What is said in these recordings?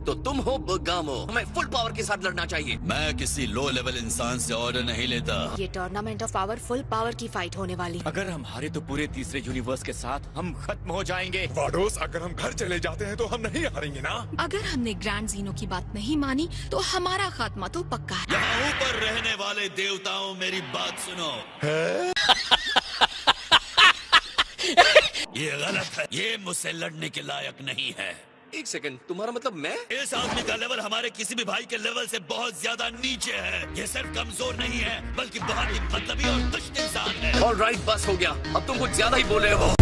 तो तुम हो बगामो। हमें फुल पावर के साथ लड़ना चाहिए। मैं किसी लो लेवल इंसान से ऑर्डर नहीं लेता। ये tournament of power full power की फाइट होने वाली। अगर हम हारे तो पूरे तीसरे यूनिवर्स के साथ हम खत्म हो जाएंगे। वाडोस, अगर हम घर चले जाते हैं तो हम नहीं हारेंगे ना? अगर हमने ग्रैंड जीनो की बात नहीं मानी तो हमारा खात्मा तो पक्का है। यहाँ ऊपर रहने वाले देवताओं, मेरी बात सुनो। ये गलत है। ये मुझसे लड़ने के लायक नहीं है। एक सेकंड, तुम्हारा मतलब मैं? इस आदमी का लेवल हमारे किसी भी भाई के लेवल से बहुत ज्यादा नीचे है। ये सिर्फ कमजोर नहीं है, बल्कि बहुत ही मतलबी और दुष्ट इंसान है। ऑलराइट, बस हो गया। अब तुम कुछ ज्यादा ही बोल रहे हो।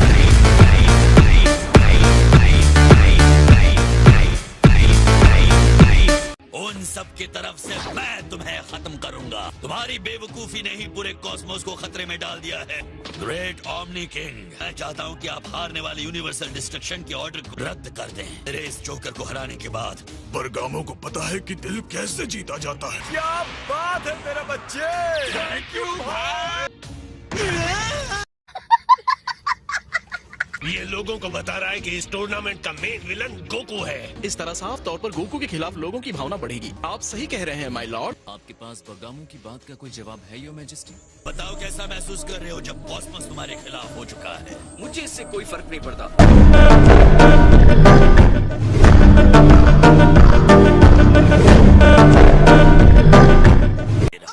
उन सब की तरफ से मैं तुम्हें खत्म करूंगा। तुम्हारी बेवकूफी ने ही पूरे कॉस्मोस को खतरे में डाल दिया है। ग्रेट ओमनी किंग, मैं चाहता हूँ कि आप हारने वाले यूनिवर्सल डिस्ट्रक्शन के ऑर्डर को रद्द कर दें। मेरे इस जोकर को हराने के बाद बरगामो को पता है कि दिल कैसे जीता जाता है। क्या बात है मेरे बच्चे! थैंक यू भाई। ये लोगों को बता रहा है कि इस टूर्नामेंट का मेन विलन गोकू है। इस तरह साफ तौर पर गोकू के खिलाफ लोगों की भावना बढ़ेगी। आप सही कह रहे हैं माय लॉर्ड। आपके पास बगामो की बात का कोई जवाब है योर मैजेस्टी? बताओ कैसा महसूस कर रहे हो जब कॉस्मोस तुम्हारे खिलाफ हो चुका है? मुझे इससे कोई फर्क नहीं पड़ता।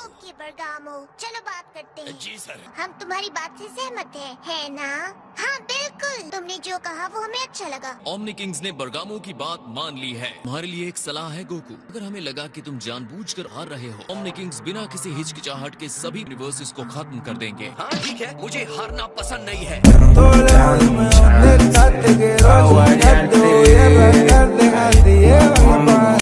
ओके बरगामो, चलो बात करते हैं। जी सर। हम तुम्हारी बात से सहमत है ना? हाँ बिल्कुल, तुमने जो कहा वो हमें अच्छा लगा। ओमनी किंग्स ने बरगामो की बात मान ली है। तुम्हारे लिए एक सलाह है गोकू। अगर हमें लगा कि तुम जानबूझकर हार रहे हो, ओमनी किंग्स बिना किसी हिचकिचाहट के सभी यूनिवर्सेस को खत्म कर देंगे। हाँ ठीक है, मुझे हारना पसंद नहीं है।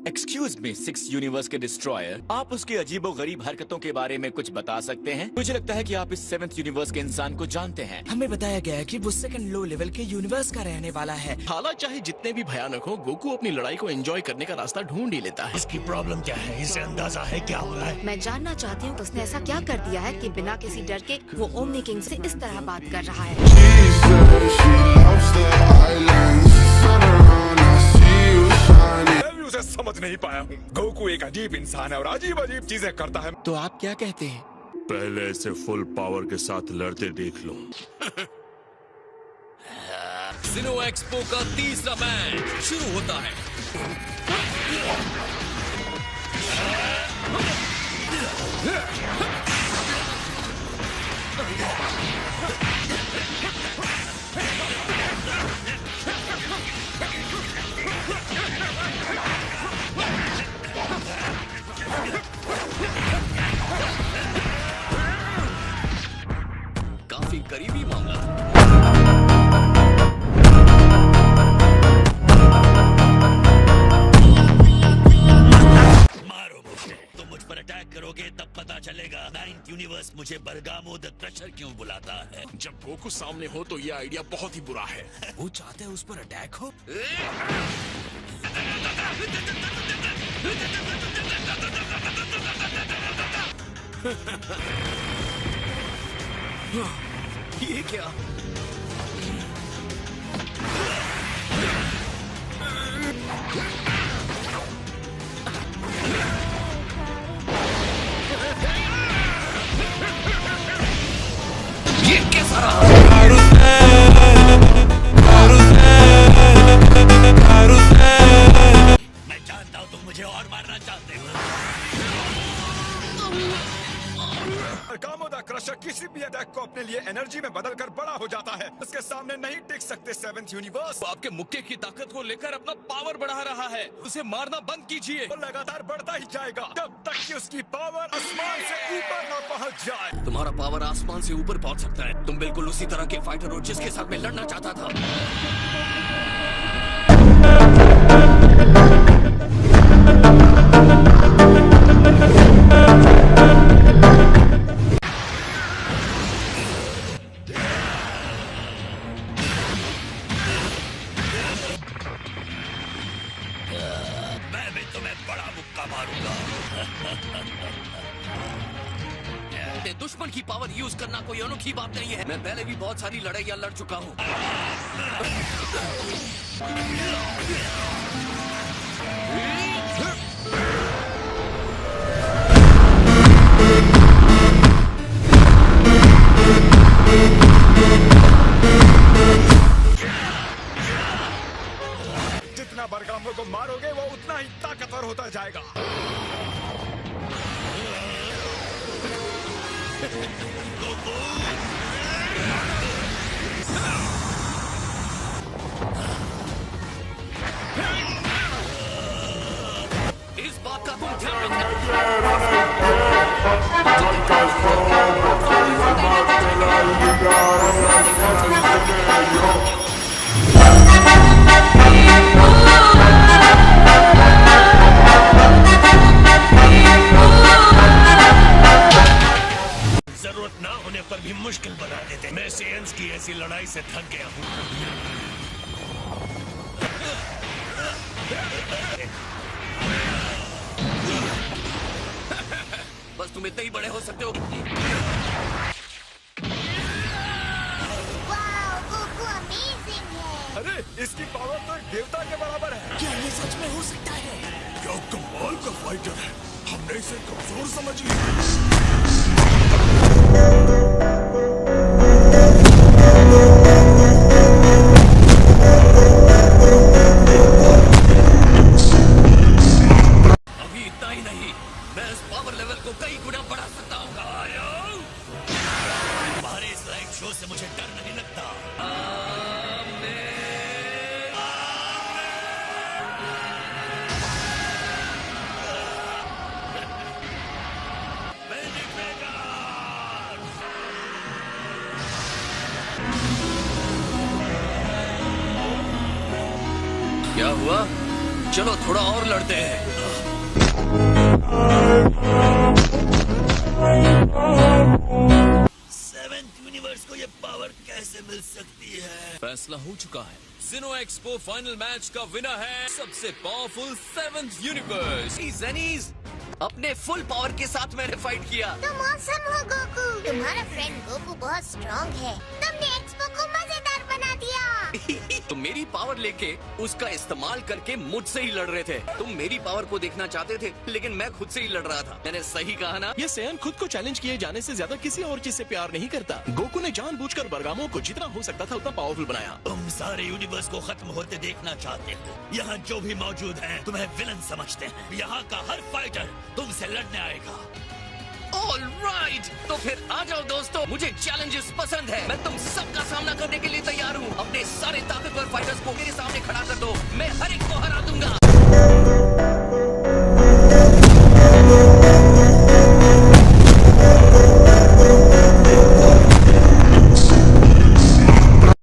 एक्सक्यूज मी, 6 यूनिवर्स के डिस्ट्रॉयर, आप उसकी अजीबोगरीब हरकतों के बारे में कुछ बता सकते हैं? मुझे लगता है कि आप इस 7th यूनिवर्स के इंसान को जानते हैं। हमें बताया गया है कि वो सेकंड लो लेवल के यूनिवर्स का रहने वाला है। हालांकि चाहे जितने भी भयानक हो, गोकू अपनी लड़ाई को एंजॉय करने का रास्ता ढूंढ ही लेता है। इसकी प्रॉब्लम क्या है? इसे अंदाजा है क्या हो रहा है? मैं जानना चाहती हूँ उसने ऐसा क्या कर दिया है कि बिना किसी डर के वो ओमनी किंग से इस तरह बात कर रहा है। मैं भी उसे समझ नहीं पाया हूँ। गोकू एक अजीब इंसान है और अजीब अजीब चीजें करता है। तो आप क्या कहते हैं? पहले इसे फुल पावर के साथ लड़ते देख लो। सिनो एक्सपो का तीसरा मैच शुरू होता है। काफी करीबी मामला। मारो मुझे। तुम मुझ पर अटैक करोगे तब पता चलेगा 9th यूनिवर्स मुझे बरगामो द क्रशर क्यों बुलाता है। जब गोकू सामने हो तो ये आइडिया बहुत ही बुरा है। वो चाहते हैं उस पर अटैक हो। ये क्या? ये कैसा रहा? मैं जानता हूँ तुम मुझे और मारना चाहते हो। बरगामो द क्रशर किसी भी अटैक को अपने लिए एनर्जी में बदलकर बड़ा हो जाता है। उसके सामने नहीं टिक सकते 7th यूनिवर्स। वो आपके मुक्के की ताकत को लेकर अपना पावर बढ़ा रहा है। उसे मारना बंद कीजिए। वो लगातार बढ़ता ही जाएगा जब तक कि उसकी पावर आसमान से ऊपर न पहुंच जाए। तुम्हारा पावर आसमान से ऊपर पहुंच सकता है। तुम बिल्कुल उसी तरह के फाइटर हो जिसके साथ मैं लड़ना चाहता था। मैं भी तुम्हें बड़ा मुक्का मारूंगा। दुश्मन की पावर यूज करना कोई अनोखी बात नहीं है। मैं पहले भी बहुत सारी लड़ाइयाँ लड़ चुका हूँ। जितना बरगामो को मारोगे वो उतना ही ताकतवर होता जाएगा। इस बात का तुम ध्यान जरूरत ना होने पर भी मुश्किल बना देते। मैं सेयंस की ऐसी लड़ाई से थक गया हूँ। बस तुम इतने ही बड़े हो सकते हो। वाओ, गोकू अमेजिंग है। अरे इसकी पावर तो एक देवता के बराबर है। क्या ये सच में हो सकता है? क्या कमाल का फाइटर है। हमने इसे कमजोर समझ लिया। अभी इतना ही नहीं, मैं इस पावर लेवल को कई गुना बढ़ा सकता हूँ। तुम्हारे इस लाइव शो से मुझे डर नहीं लगता। क्या हुआ? चलो थोड़ा और लड़ते हैं। सेवेंथ यूनिवर्स को ये पावर कैसे मिल सकती है? फैसला हो चुका है। जिनो एक्सपो फाइनल मैच का विनर है सबसे पावरफुल 7th यूनिवर्स। जेनीज, अपने फुल पावर के साथ मैंने फाइट किया। तुम ऑसम हो गोकू। तुम्हारा फ्रेंड गोकू बहुत स्ट्रॉन्ग है। तुमने एक्सपो को मजेदार बना दिया। तो मेरी पावर लेके उसका इस्तेमाल करके मुझसे ही लड़ रहे थे। तुम मेरी पावर को देखना चाहते थे, लेकिन मैं खुद से ही लड़ रहा था। मैंने सही कहा ना? ये सेयन खुद को चैलेंज किए जाने से ज्यादा किसी और चीज से प्यार नहीं करता। गोकू ने जानबूझकर बरगामो को जितना हो सकता था उतना पावरफुल बनाया। तुम सारे यूनिवर्स को खत्म होते देखना चाहते हो। यहाँ जो भी मौजूद हैं तुम्हें विलन समझते हैं। यहाँ का हर फाइटर तुमसे लड़ने आएगा। ऑल राइट, तो फिर आ जाओ दोस्तों, मुझे चैलेंजेस पसंद है। मैं तुम सबका सामना करने के लिए तैयार हूँ। अपने सारे ताकतवर फाइटर्स को मेरे सामने खड़ा कर दो, मैं हर एक को हरा दूंगा।